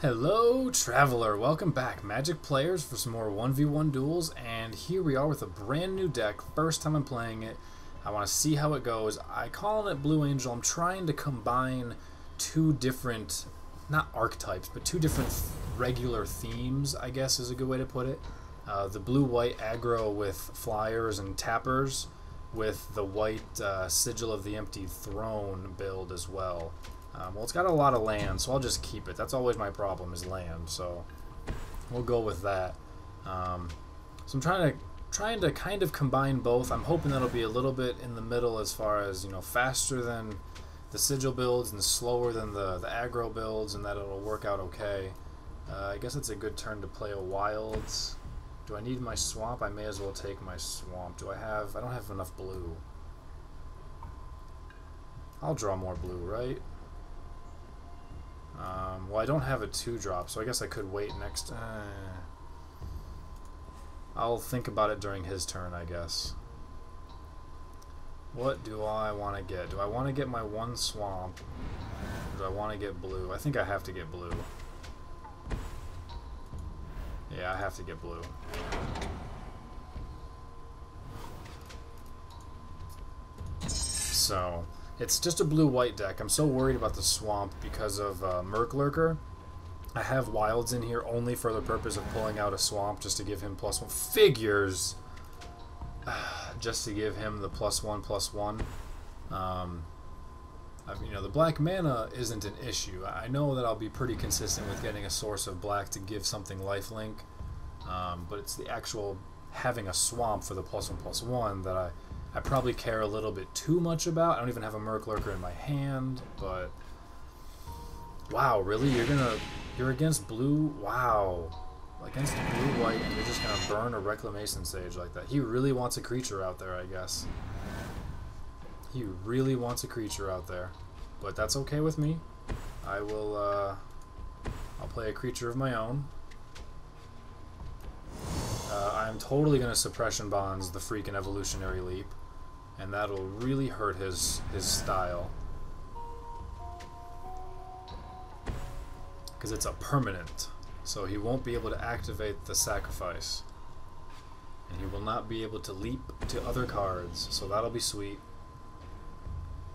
Hello, Traveler! Welcome back, Magic players, for some more 1v1 duels, and here we are with a brand new deck. First time I'm playing it. I want to see how it goes. I call it Blue Angel. I'm trying to combine two different, not archetypes, but two different regular themes, I guess is a good way to put it. The blue-white aggro with flyers and tappers, with the white Sigil of the Empty Throne build as well. Well, it's got a lot of land, so I'll just keep it. That's always my problem, is land, so we'll go with that. So I'm trying to kind of combine both. I'm hoping that'll be a little bit in the middle as far as, you know, faster than the Sigil builds and slower than the aggro builds, and that it'll work out okay. I guess it's a good turn to play a Wilds. Do I need my swamp? I may as well take my swamp. I don't have enough blue. I'll draw more blue, right? Well, I don't have a 2-drop, so I guess I could wait next. I'll think about it during his turn, I guess. What do I want to get? Do I want to get my 1 swamp? Or do I want to get blue? I think I have to get blue. Yeah, I have to get blue. So it's just a blue-white deck. I'm so worried about the swamp because of Merc Lurker. I have wilds in here only for the purpose of pulling out a swamp, just to give him +1 figures. Just to give him the +1/+1. You know, the black mana isn't an issue. I know that I'll be pretty consistent with getting a source of black to give something lifelink, but it's the actual having a swamp for the +1/+1 that I probably care a little bit too much about. I don't even have a Merc Lurker in my hand, but wow, really? You're against blue? Wow. Against blue-white, and you're just gonna burn a Reclamation Sage like that. He really wants a creature out there, I guess. He really wants a creature out there. But that's okay with me. I will, I'll play a creature of my own. I'm totally gonna Suppression Bonds the freaking Evolutionary Leap, and that'll really hurt his style. Because it's a permanent, so he won't be able to activate the sacrifice. And he will not be able to leap to other cards, so that'll be sweet.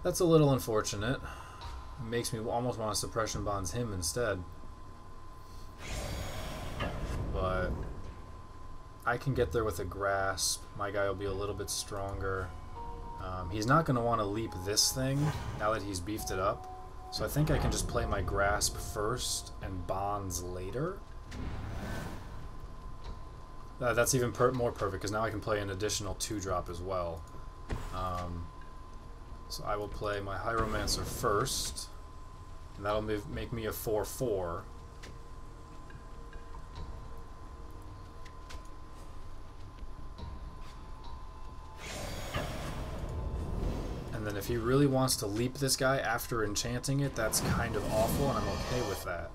That's a little unfortunate. It makes me almost want to Suppression Bonds him instead. But I can get there with a Grasp. My guy will be a little bit stronger. He's not going to want to leap this thing now that he's beefed it up. So I think I can just play my Grasp first and Bonds later. That's even more perfect, because now I can play an additional 2-drop as well. So I will play my Hieromancer first, and that'll make me a 4/4. And then if he really wants to leap this guy after enchanting it, that's kind of awful, and I'm okay with that.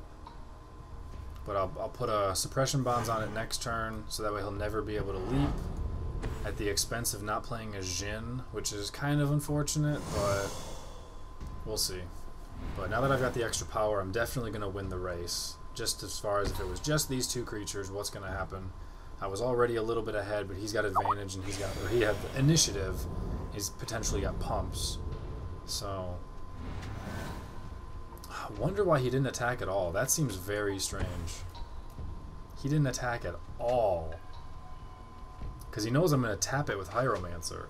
But I'll put a Suppression Bonds on it next turn, so that way he'll never be able to leap, at the expense of not playing a Jhin, which is kind of unfortunate, but we'll see. But now that I've got the extra power, I'm definitely going to win the race. Just as far as if it was just these 2 creatures, what's going to happen? I was already a little bit ahead, but he's got advantage, and he had the initiative. He's potentially got pumps. So I wonder why he didn't attack at all. That seems very strange. He didn't attack at all. Because he knows I'm going to tap it with Hieromancer.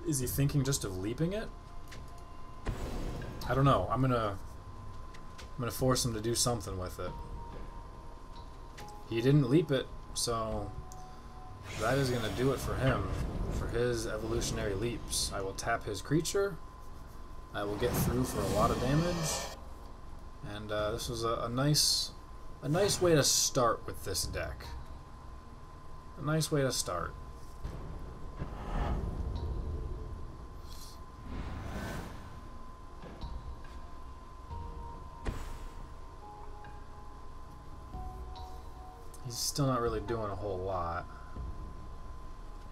Is he thinking just of leaping it? I don't know. I'm gonna force him to do something with it. He didn't leap it, so that is going to do it for him, for his Evolutionary Leaps. I will tap his creature. I will get through for a lot of damage. And this was a nice way to start with this deck. A nice way to start. He's still not really doing a whole lot.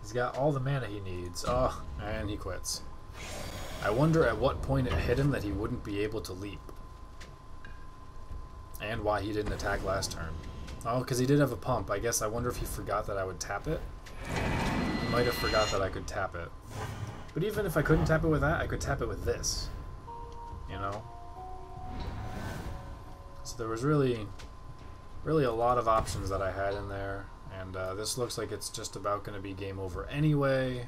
He's got all the mana he needs. Oh, and he quits. I wonder at what point it hit him that he wouldn't be able to leap. And why he didn't attack last turn. Oh, because he did have a pump. I guess I wonder if he forgot that I would tap it. He might have forgot that I could tap it. But even if I couldn't tap it with that, I could tap it with this. You know? So there was really a lot of options that I had in there. And this looks like it's just about going to be game over anyway.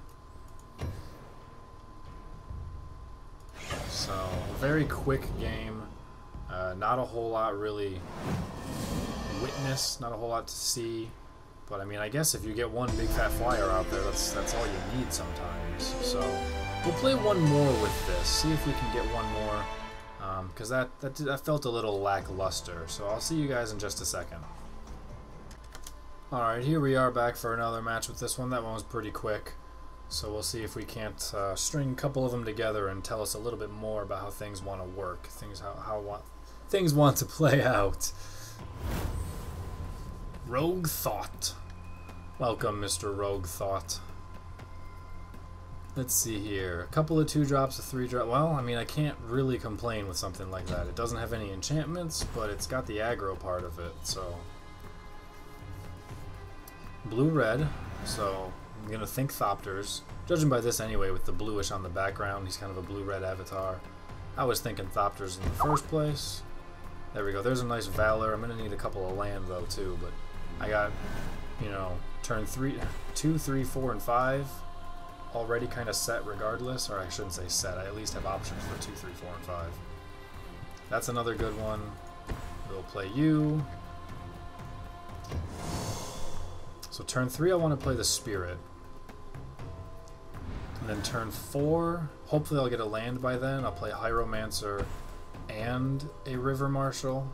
So, a very quick game. Not a whole lot really witness, not a whole lot to see. But I mean, I guess if you get one big fat flyer out there, that's all you need sometimes. So we'll play one more with this, see if we can get one more, because that felt a little lackluster. So I'll see you guys in just a second. Alright, here we are back for another match with this one. That one was pretty quick. So we'll see if we can't string a couple of them together and tell us a little bit more about how things want to work, how things want to play out. Rogue Thought. Welcome, Mr. Rogue Thought. Let's see here. A couple of 2-drops, a 3-drop. Well, I mean, I can't really complain with something like that. It doesn't have any enchantments, but it's got the aggro part of it, so. Blue-red, so I'm going to think Thopters. Judging by this anyway, with the bluish on the background, he's kind of a blue-red avatar. I was thinking Thopters in the first place. There we go. There's a nice Valor. I'm going to need a couple of land, though, too, but I got, you know, turn 2, 3, 4, and 5 already kind of set regardless, or I shouldn't say set. I at least have options for 2, 3, 4, and 5. That's another good one. We'll play you. So turn 3, I want to play the Spirit. And then turn 4, hopefully I'll get a land by then. I'll play Hieromancer and a River Marshal.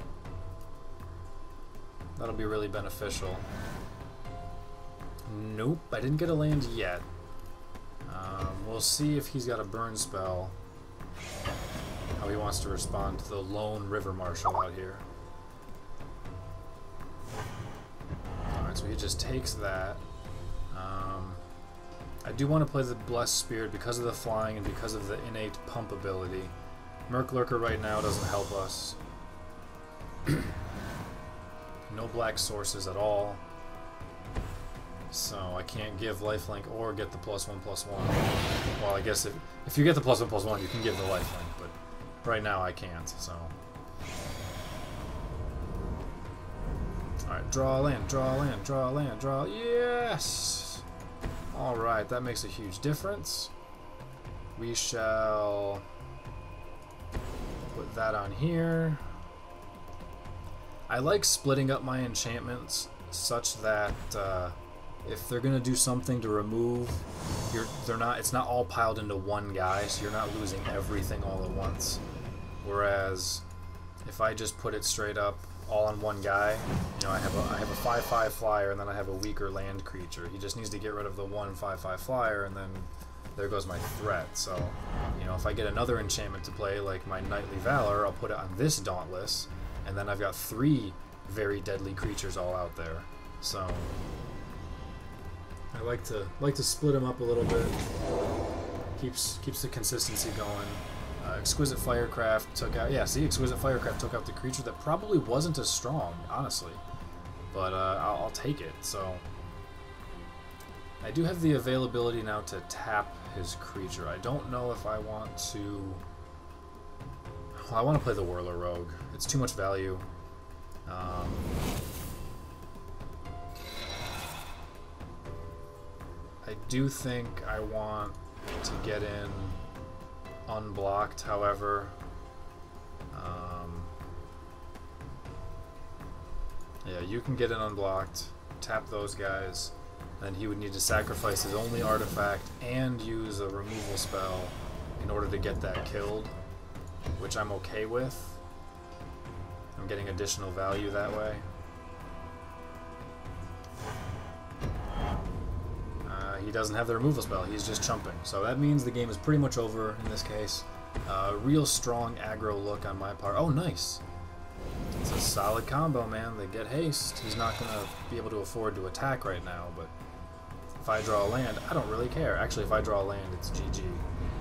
That'll be really beneficial. Nope, I didn't get a land yet. We'll see if he's got a burn spell. How he wants to respond to the lone River Marshal out here. Alright, so he just takes that. I do want to play the Blessed Spirit because of the flying and because of the innate pump ability. Merc Lurker right now doesn't help us. No black sources at all. So I can't give lifelink or get the +1/+1. Well, I guess if you get the +1/+1, you can give the lifelink, but right now I can't, so. Alright, draw a land, draw a land, draw a land, draw. Yes! Alright, that makes a huge difference. We shall put that on here. I like splitting up my enchantments such that if they're gonna do something to remove, it's not all piled into one guy, so you're not losing everything all at once. Whereas if I just put it straight up all on one guy, you know, I have a 5/5 flyer and then I have a weaker land creature. He just needs to get rid of the 1 5/5 flyer and then there goes my threat. So, you know, if I get another enchantment to play, like my Knightly Valor, I'll put it on this Dauntless, and then I've got 3 very deadly creatures all out there. So I like to split them up a little bit. Keeps the consistency going. Exquisite Firecraft took out. Yeah, see, Exquisite Firecraft took out the creature that probably wasn't as strong, honestly. But I'll take it. So I do have the availability now to tap his creature. I don't know if I want to. Well, I want to play the Whirler Rogue. It's too much value. I do think I want to get in unblocked, however. Yeah, you can get in unblocked, tap those guys, then he would need to sacrifice his only artifact and use a removal spell in order to get that killed, which I'm okay with. I'm getting additional value that way. He doesn't have the removal spell, he's just chumping. So that means the game is pretty much over in this case. Real strong aggro look on my part. Oh, nice! It's a solid combo, man. They get haste. He's not going to be able to afford to attack right now, but if I draw a land, I don't really care. Actually, if I draw a land, it's GG.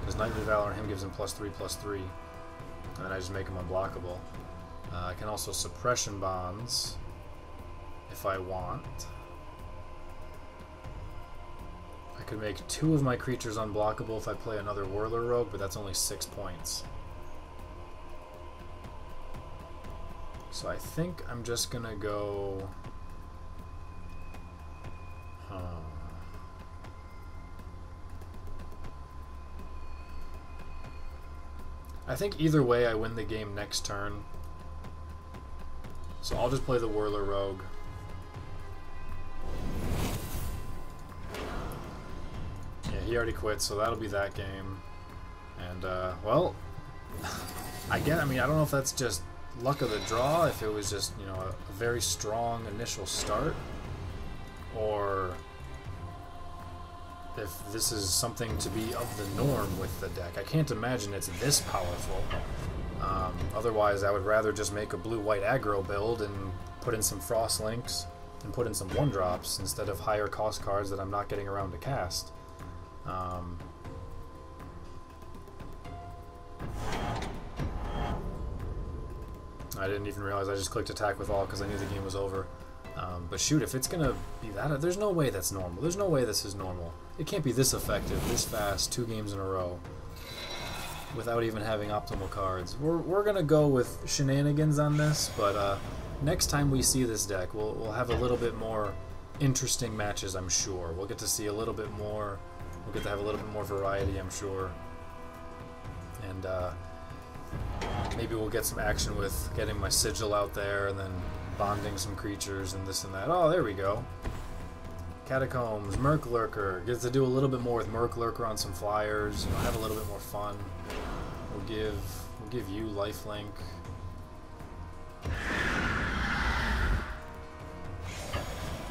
Because Knightly Valor on him gives him +3/+3, and then I just make him unblockable. I can also suppression bonds if I want. I could make 2 of my creatures unblockable if I play another Whirler Rogue, but that's only 6 points. So I think I'm just gonna go... I think either way I win the game next turn. So I'll just play the Whirler Rogue. Yeah, he already quit, so that'll be that game. And, well, I mean, I don't know if that's just luck of the draw, if it was just, you know, a very strong initial start, or if this is something to be of the norm with the deck. I can't imagine it's this powerful. Otherwise, I would rather just make a blue-white aggro build and put in some Frost Links and put in some 1-drops instead of higher cost cards that I'm not getting around to cast. I didn't even realize I just clicked attack with all because I knew the game was over. But shoot, if it's gonna be that, there's no way that's normal. There's no way this is normal. It can't be this effective, this fast, 2 games in a row, without even having optimal cards. We're gonna go with shenanigans on this, but next time we see this deck, we'll have a little bit more interesting matches, I'm sure. We'll get to see a little bit more. We'll get to have a little bit more variety, I'm sure. And maybe we'll get some action with getting my sigil out there and then bonding some creatures and this and that. Oh, there we go. Catacombs, Merc Lurker. Get to do a little bit more with Merc Lurker on some flyers. You know, have a little bit more fun. We'll give you lifelink.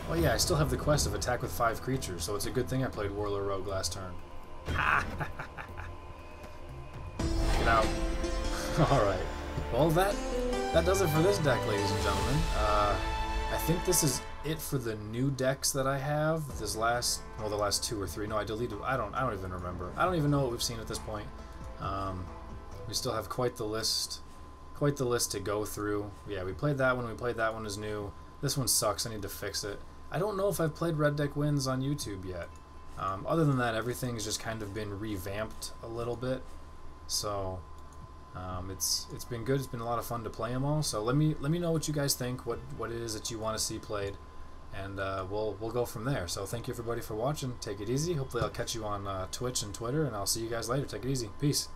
Oh yeah, I still have the quest of attack with 5 creatures, so it's a good thing I played Whirler Rogue last turn. Get out. Alright. Well, that does it for this deck, ladies and gentlemen. I think this is it for the new decks that I have. This last, well, the last 2 or 3. No, I deleted. I don't even remember. I don't even know what we've seen at this point. We still have quite the list to go through. Yeah, we played that one. We played that one as new. This one sucks. I need to fix it. I don't know if I've played Red Deck Wins on YouTube yet. Other than that, everything's just kind of been revamped a little bit. So it's been good. It's been a lot of fun to play them all. So let me know what you guys think. What it is that you want to see played, and we'll go from there. So thank you everybody for watching. Take it easy. Hopefully I'll catch you on Twitch and Twitter, and I'll see you guys later. Take it easy. Peace.